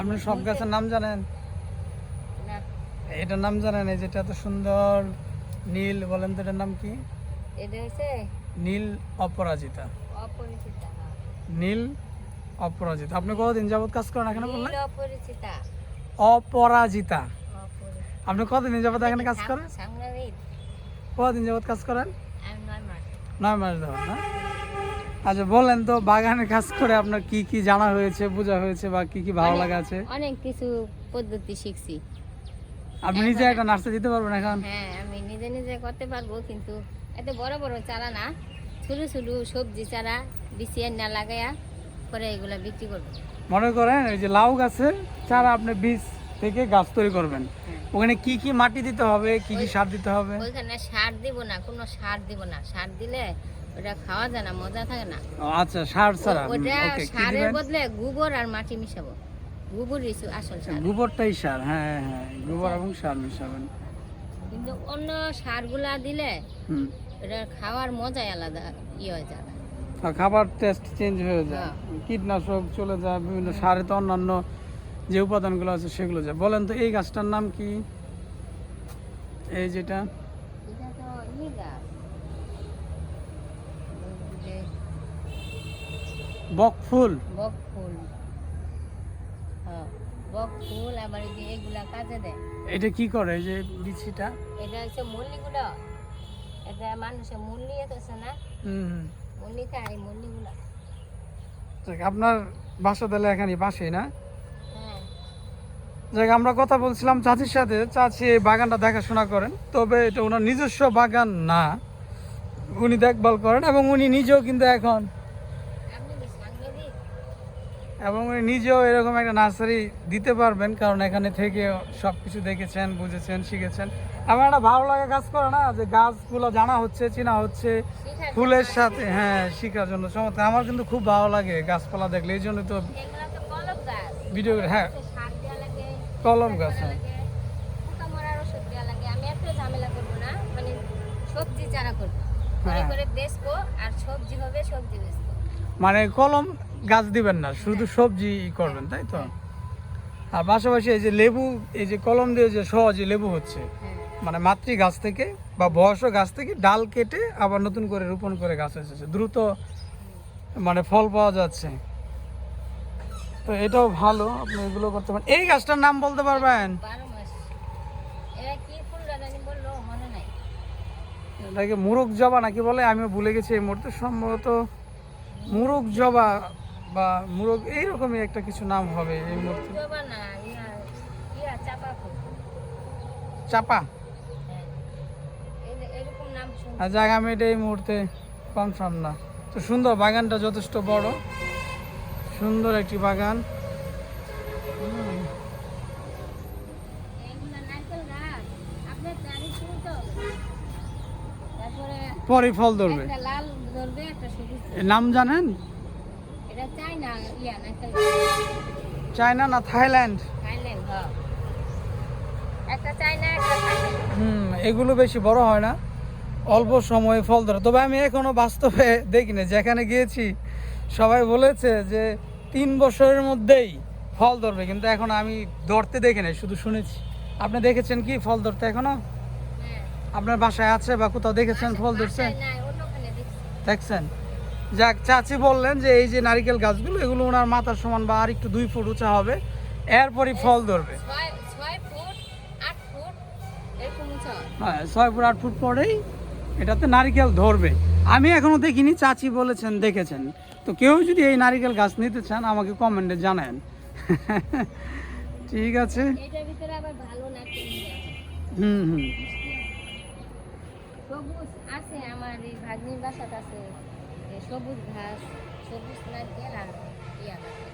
আপনি সব গাছের নাম জানেন? না, এটার নাম জানেন? এই যেটা এত সুন্দর নীল, বলেন তো এটার নাম কি? এটা হচ্ছে নীল অপরাজিতা। অপরিচিতা। নীল অপরাজিতা। আপনি কতদিন যাবত কাজ করেন এখানে বললেন? নীল অপরিচিতা। অপরাজিতা। অপরিচিতা। আপনি কতদিন যাবত এখানে কাজ করেন? সাংবাদিক। কতদিন যাবত কাজ করেন? আমি 9 মাস। 9 মাস যাবত না? আচ্ছা বলেন তো, বাগানে কাজ করে আপনার কি কি জানা হয়েছে, বোঝা হয়েছে, বা কি কি ভালো লাগা আছে? অনেক কিছু পদ্ধতি শিখছি। আপনি নিজে একটা নার্সারি দিতে পারবেন এখন? হ্যাঁ, আমি নিজে নিজে করতে পারবো, কিন্তু এত বড় বড় চারা না, ছোট ছোট সবজি চারা বিছিয়ে না লাগাইয়া পরে এগুলা বিক্রি করবো। মনে করেন ওই যে লাউ গাছের চারা আপনি বীজ থেকে গাছ তৈরি করবেন, ওখানে কি কি মাটি দিতে হবে, কি কি সার দিতে হবে? ওইখানে সার দিব না, কোনো সার দিব না। সার দিলে ওটা খাওয়া যায় না, মজা থাকে না। আচ্ছা, সার ছাড়া? ওটা ওকে, কি সারের দিবেন? বদলে গোবর আর মাটি মিশাবো। গোবর আসল সার, গোবরটাই সার। হ্যাঁ হ্যাঁ হ্যাঁ, গোবর এবং সার মিশাবেন। কিন্তু অন্য সারগুলা দিলে হুম, এটা খাওয়ার মজাই আলাদা হয়ে যায়। আর খাবার টেস্ট চেঞ্জ হয়ে যায়, হ্যাঁ। কীটনাশক চলে যায়, বিভিন্ন সারে তো অন্যান্য যে উপাদানগুলো আছে সেগুলো যায়। বলেন তো এই গাছটার নাম কি? এই যেটা এটা তো গাছ, বকফুল। বক ফুল। হ্যাঁ, বক ফুল। আবার এই যে এগুলা কাজে দেয়। এটা কি করে এই যে বিচিটা? এটা হচ্ছে মল্লিগুলো। এটা মানুষের মল্লি আছে না, হুম, মল্লি খায়, মল্লিগুলা। আপনার বাসা তাহলে এখানে পাশেই না? হ্যাঁ, যাক, আমরা কথা বলছিলাম চাচির সাথে। চাচি এই বাগানটা দেখাশোনা করেন, তবে এটা ওনার নিজস্ব বাগান না, উনি দেখভাল করেন, এবং উনি নিজেও কিন্তু এখন আপনি কি সাংবাদিক? এবং উনি নিজেও এরকম একটা নার্সারি দিতে পারবেন, কারণ এখানে থেকে সব কিছু দেখেছেন, বুঝেছেন, শিখেছেন। আমার একটা ভালো লাগে কাজ করে না, যে গাছগুলো জানা হচ্ছে, চেনা হচ্ছে শিখার ফুলের জন্য। সাথে। হ্যাঁ, শেখার জন্য চমৎকার। আমার কিন্তু খুব ভালো লাগে গাছপালা দেখলে, এই জন্য তো এগুলা তো কলম গাছ। ভিডিও। হ্যাঁ, সার দেওয়া লাগে, কলম সার গাছ। করা হ্যাঁ, লাগে, পোকা মরার ওষুধ দেওয়া লাগে। আমি এত ঝামেলা করবো না, মানে সবজি চারা করবো, করে হ্যাঁ। করে বেচবো, আর সবজি হবে, সবজি বেচবো। মানে কলম গাছ দিবেন না, শুধু সবজি করবেন, তাই তো? আর পাশাপাশি এই যে লেবু, এই যে কলম দিয়ে যে সহজে লেবু হচ্ছে, হ্যাঁ, মানে মাতৃ গাছ থেকে বা বয়স্ক গাছ থেকে ডাল কেটে আবার নতুন করে রোপণ করে গাছ এসেছে, দ্রুত মানে ফল পাওয়া যাচ্ছে। তো এটাও ভালো, আপনি এগুলো করতে পারেন। এই গাছটার নাম বলতে পারবেন? 12 মাস। এরা কি ফুল জানি বললো, মনে নাই। এটাকে মুরগ জবা নাকি বলে, আমিও ভুলে গেছি এই মুহূর্তে। সম্ভবত মুরগ জবা বা মুরগ, এইরকমই একটা কিছু নাম হবে এই মুহূর্তে। জবা না, চাপা ফুল। চাপা। হ্যাঁ, এরকম নাম শুনছি। আর জায়গা আমি এটা এই মুহূর্তে কনফার্ম না। তো সুন্দর, বাগানটা যথেষ্ট বড়, সুন্দর একটি বাগান। এগুলা নারকেল গাছ, আপনার চারি শুনতে হবে। তারপরে পরে ফল ধরবে। একটা লাল ধরবে, একটা সবুজ। এর নাম জানেন? এটা চায়না, নারকেল চায়না না থাইল্যান্ড? থাইল্যান্ড। হ্যাঁ, একটা চায়না, একটা থাইল্যান্ড। এগুলো বেশি বড় হয় না, অল্প সময়ে ফল ধরে। তবে আমি এখনো বাস্তবে দেখিনি, যেখানে গিয়েছি সবাই বলেছে যে 3 বছরের মধ্যেই ফল ধরবে, কিন্তু এখন আমি ধরতে দেখি নাই, শুধু শুনেছি। আপনি দেখেছেন কি ফল ধরতে এখনো? হ্যাঁ, আপনার বাসায় আছে বা কোথাও দেখেছেন ফল ধরছে? বাসায় নাই, অন্যখানে দেখছি। দেখছেন? যাক, চাচি বললেন যে এই যে নারিকেল গাছগুলো, এগুলো ওনার মাথার সমান বা আর একটু 2 ফুট উঁচা হবে, এরপরই ফল ধরবে। 6 ফুট 8 ফুট এরকম উঁচা হয়। হ্যাঁ, 6 ফুট 8 ফুট পরেই এটাতে নারিকেল ধরবে। আমি এখনো দেখিনি, চাচি বলেছেন দেখেছেন। তো কেউ যদি এই নারিকেল গাছ নিতে চান আমাকে কমেন্টে জানান। ঠিক আছে। এটার ভিতরে আবার ভালো নারকেল আছে। হুম হুম। সবুজ আছে, আমার এই ভাগ্নির বাসাত আছে এই সবুজ ঘাস, সবুজ নারকেল আর নারকেল।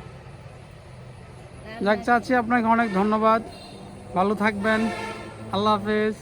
যাক চাচি, আপনাকে অনেক ধন্যবাদ, ভালো থাকবেন, আল্লাহ হাফেজ।